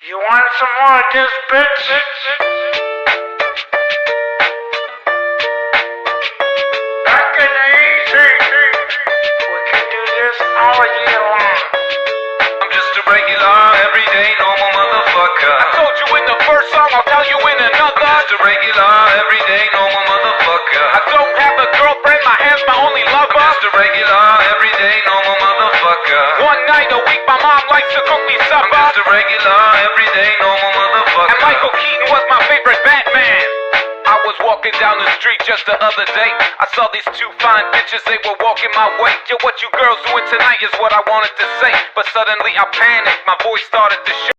You want some more of this, bitch? Back in the easy. We can do this all year long. I'm just a regular, everyday, normal motherfucker. I told you in the first song, I'll tell you in another. Just a regular, everyday, normal motherfucker. I don't have a girlfriend, my hand's my only lover. I'm just a regular, everyday, normal motherfucker. One night a week, my mom likes to cook me supper. I'm just a regular, everyday, normal motherfucker. And Michael Keaton was my favorite Batman. I was walking down the street just the other day. I saw these two fine bitches, they were walking my way. Yo, what you girls doing tonight is what I wanted to say. But suddenly I panicked, my voice started to shake.